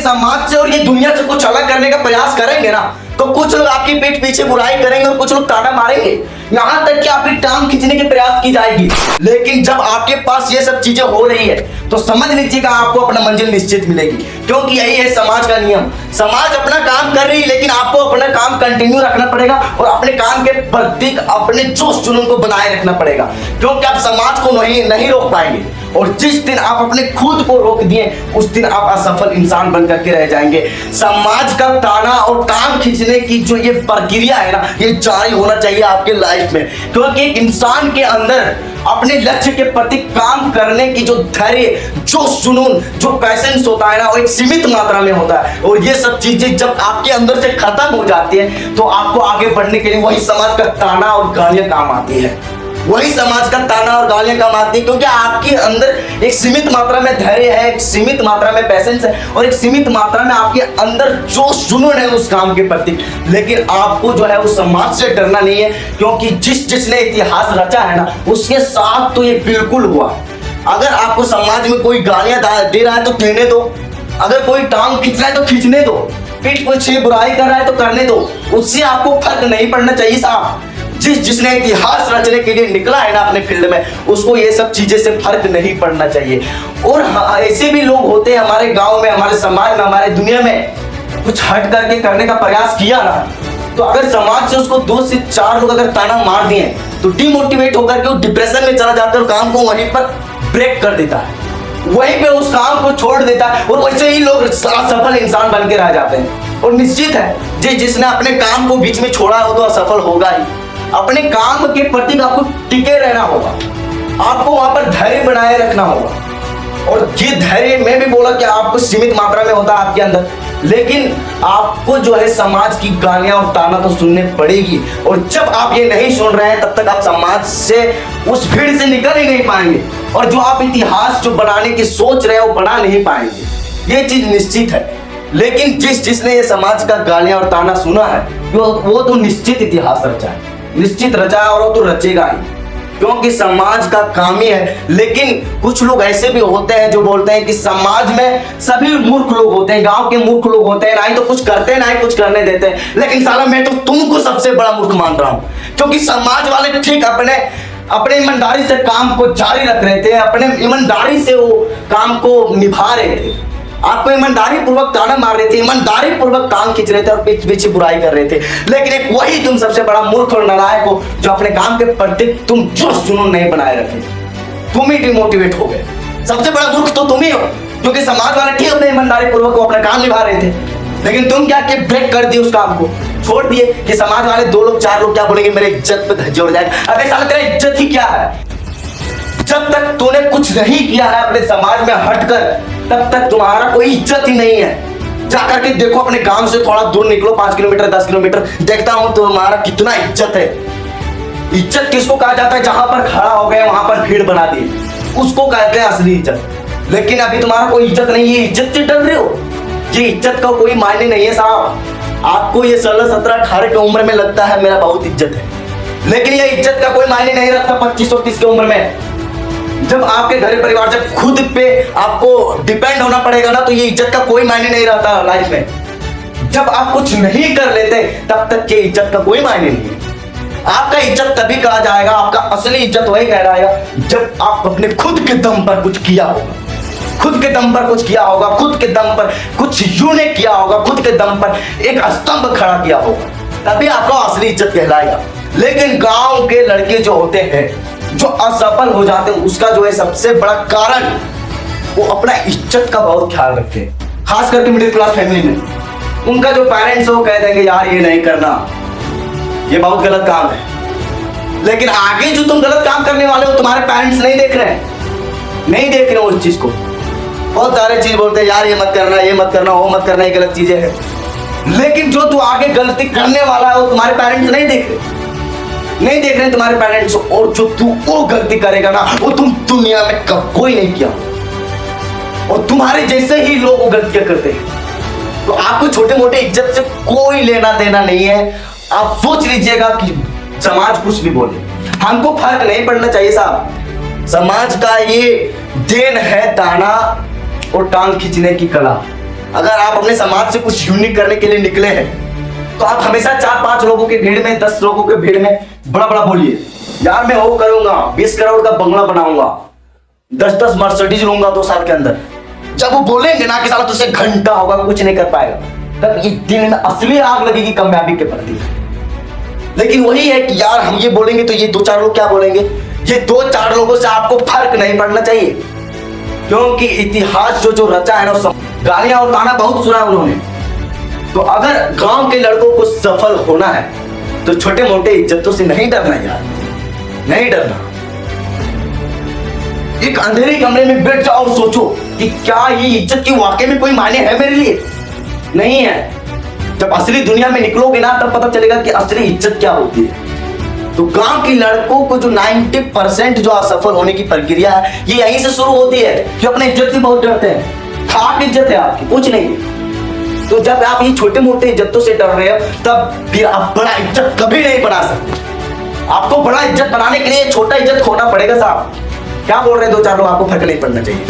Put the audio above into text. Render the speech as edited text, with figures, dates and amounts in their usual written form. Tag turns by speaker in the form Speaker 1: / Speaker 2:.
Speaker 1: समाज से और ये दुनिया से कुछ अलग करने का प्रयास करेंगे ना, तो कुछ लोग आपकी पीठ पीछे बुराई करेंगे और कुछ लोग ताना मारेंगे, यहाँ तक कि आपकी टांग खींचने के प्रयास की जाएगी। लेकिन जब आपके पास ये सब चीजें हो रही है तो समझ लीजिएगा आपको अपना मंजिल निश्चित मिलेगी, क्योंकि यही है समाज का नियम। समाज अपना काम कर रही है, लेकिन आपको अपना काम कंटिन्यू रखना पड़ेगा और अपने काम के प्रति अपने जोश जुनून को बनाए रखना पड़ेगा, क्योंकि आप समाज को नहीं रोक पाएंगे। और जिस दिन आप अपने खुद को रोक दिए उस दिन आप असफल इंसान बनकर के रह जाएंगे। समाज का ताना और टांग खींचने की जो ये प्रक्रिया है ना, ये जारी होना चाहिए आपके लाइफ में, क्योंकि इंसान के अंदर अपने लक्ष्य के प्रति काम करने की जो धैर्य, जोश जुनून, जो पैशंस होता है ना, वो एक सीमित मात्रा में होता है। और ये सब चीजें जब आपके अंदर से खत्म हो जाती है तो आपको आगे बढ़ने के लिए वही समाज का ताना और गालियां काम आती है, वही समाज का ताना और गालियां काम आती है, क्योंकि आपके अंदर एक सीमित मात्रा में धैर्य है, एक सीमित मात्रा में पैशंस है और एक सीमित मात्रा में आपके अंदर जोश जुनून है उस काम के प्रति। लेकिन आपको जो है उस समाज से डरना नहीं है, क्योंकि जिसने इतिहास रचा है ना, उसके साथ तो ये बिल्कुल हुआ। अगर आपको समाज में कोई गालियां दे रहा है तो देने दो, अगर कोई टांग खींच रहा है तो खींचने दो, पीठ पीछे बुराई कर रहा है तो करने दो, उससे आपको फर्क नहीं पड़ना चाहिए साहब। जिसने इतिहास रचने के लिए निकला है ना अपने फील्ड में, उसको ये सब चीजें से फर्क नहीं पड़ना चाहिए। और ऐसे भी लोग होते हैं हमारे गांव में, हमारे समाज में, हमारे दुनिया में, कुछ हट करके करने का प्रयास किया ना, तो अगर समाज से उसको 2 से 4 लोग अगर ताना मार दिए तो डिमोटिवेट होकर के वो डिप्रेशन में चला जाता है और काम को वहीं पर ब्रेक कर देता है, वहीं पे उस काम को छोड़ देता है और वैसे ही लोग असफल इंसान बन के रह जाते हैं। और निश्चित है जिसने अपने काम को बीच में छोड़ा हो तो असफल होगा ही। अपने काम के प्रति आपको टिके रहना होगा, आपको वहां पर धैर्य बनाए रखना होगा। और ये धैर्य मैं भी बोला कि आपको सीमित मात्रा में होता है आपके अंदर, लेकिन आपको जो है समाज की गालियां और ताना तो सुनने पड़ेगी। और जब आप ये नहीं सुन रहे हैं तब तक आप समाज से, उस भीड़ से निकल ही नहीं पाएंगे, और जो आप इतिहास जो बनाने की सोच रहे हैं वो बना नहीं पाएंगे, ये चीज निश्चित है। लेकिन जिसने ये समाज का गालियां और ताना सुना है वो तो निश्चित इतिहास रचा है, निश्चित रचा है और वो तो रचेगा ही, क्योंकि समाज का काम ही है। लेकिन कुछ लोग ऐसे भी होते हैं जो बोलते हैं कि समाज में सभी मूर्ख लोग होते हैं, गांव के मूर्ख लोग होते हैं, ना ही तो कुछ करते हैं ना ही कुछ करने देते हैं। लेकिन साला मैं तो तुमको सबसे बड़ा मूर्ख मान रहा हूं, क्योंकि समाज वाले ठीक अपने ईमानदारी से काम को जारी रख रहे थे, अपने ईमानदारी से वो काम को निभा रहे थे, आपको ईमानदारी पूर्वक ताना मार रहे थे, ईमानदारी पूर्वक टांग खींच रहे थे और पीछे बुराई कर रहे थे। लेकिन एक वही तुम सबसे बड़ा मूर्ख और नालायक हो जो अपने काम के प्रति तुम जोश जुनून नहीं बनाए रखे, तुम ही डिमोटिवेट हो गए। सबसे बड़ा मूर्ख तो तुम ही हो, क्योंकि समाज वाले ठीक अपने ईमानदारी पूर्वक अपना काम निभा रहे थे, लेकिन तुम क्या कि ब्रेक कर दिए उस काम को, छोड़ दिए कि समाज वाले 2 लोग 4 लोग क्या बोलेंगे, मेरे इज्जत पे धज्जे उड़ जाएगा। अबे साला तेरा इज्जत ही क्या है? जब तक तूने कुछ नहीं किया है अपने समाज में हटकर, तब तक तुम्हारा कोई इज्जत ही नहीं है। जाकर के देखो अपने गांव से थोड़ा दूर निकलो, 5 किलोमीटर 10 किलोमीटर, देखता हूं तुम्हारा कितना इज्जत है। इज्जत किसको कहा जाता है? जहां पर खड़ा हो गए वहां पर भीड़ बना दी, उसको कहते हैं असली इज्जत। लेकिन अभी तुम्हारा कोई इज्जत नहीं है, इज्जत से डर रहे हो। ये इज्जत का कोई मायने नहीं है साहब। आपको ये 16, 17, 18 की उम्र में लगता है मेरा बहुत इज्जत है, लेकिन ये इज्जत का कोई मायने नहीं रखता 25 और 30 की उम्र में। जब आपके घर परिवार से खुद पे आपको डिपेंड होना पड़ेगा ना, तो ये इज्जत का कोई मायने नहीं रहता लाइफ में। जब आप कुछ नहीं कर लेते तब तक ये इज्जत का कोई मायने नहीं है। आपका इज्जत तभी कहा जाएगा, आपका असली इज्जत वही कहलाएगा जब आप अपने खुद के दम पर कुछ किया होगा, खुद के दम पर कुछ किया होगा, खुद के दम पर कुछ यूनिक किया होगा, खुद के दम पर एक स्तंभ खड़ा किया होगा, तभी आपका असली इज्जत कहलाएगा। लेकिन गांव के लड़के जो होते हैं, जो असफल हो जाते हैं, उसका जो है सबसे बड़ा कारण वो अपना इज्जत का बहुत ख्याल रखते हैं, खास करके मिडिल क्लास फैमिली में। उनका जो पेरेंट्स है वो कह देंगे यार ये नहीं करना, ये बहुत गलत काम है। लेकिन आगे जो तुम गलत काम करने वाले हो तुम्हारे पेरेंट्स नहीं देख रहे हैं, नहीं देख रहे हो उस चीज को। बहुत सारे चीज बोलते हैं यार ये मत करना, ये मत करना, वो मत करना, ये गलत चीजें हैं। लेकिन जो तू आगे गलती करने वाला है वो तुम्हारे पेरेंट्स नहीं देख रहे, नहीं देख रहे तुम्हारे पेरेंट्स। और जो तू वो गलती करेगा ना, वो तुम दुनिया में कब कोई नहीं किया, और तुम्हारे जैसे ही लोग वो गलतियां करते हैं। तो आपको छोटे मोटे इज्जत से कोई लेना देना नहीं है। आप सोच लीजिएगा कि समाज कुछ भी बोले, हमको फर्क नहीं पड़ना चाहिए साहब। समाज का ये देन है ताना और टांग खींचने की कला। अगर आप अपने समाज से कुछ यूनिक करने के लिए निकले हैं तो आप हमेशा 4-5 लोगों के भीड़ में, 10 लोगों के भीड़ में बड़ा बड़ा बोलिए, यार मैं वो करूंगा, 20 करोड़ का बंगला बनाऊंगा, 10-10 मर्सिडीज लूंगा 2 साल के अंदर। जब वो बोलेंगे ना कि साला तुझसे घंटा होगा, कुछ नहीं कर पाएगा, तब ये दिल में असली आग लगेगी कामयाबी के प्रति। लेकिन वही है कि यार हम ये बोलेंगे तो ये 2-4 लोग क्या बोलेंगे, ये 2-4 लोगों से आपको फर्क नहीं पड़ना चाहिए, क्योंकि इतिहास जो रचा है ना, गालियां और ताना बहुत सुना है उन्होंने। तो अगर गांव के लड़कों को सफल होना है तो छोटे मोटे इज्जतों से नहीं डरना यार, नहीं डरना। एक अंधेरे कमरे में बैठ जाओ और सोचो कि क्या ये इज्जत की वाकई में कोई मायने है मेरे लिए? नहीं है। जब असली दुनिया में निकलोगे ना तब पता चलेगा कि असली इज्जत क्या होती है। तो गांव के लड़कों को जो 90% जो असफल होने की प्रक्रिया है, ये यहीं से शुरू होती है कि अपने इज्जत से बहुत डरते हैं। खाक इज्जत है आपकी, कुछ नहीं। तो जब आप ये छोटे मोटे इज्जतों से डर रहे हो तब फिर आप बड़ा इज्जत कभी नहीं बना सकते। आपको बड़ा इज्जत बनाने के लिए छोटा इज्जत खोना पड़ेगा साहब। क्या बोल रहे हैं 2-4 लोग, आपको फर्क नहीं पड़ना चाहिए।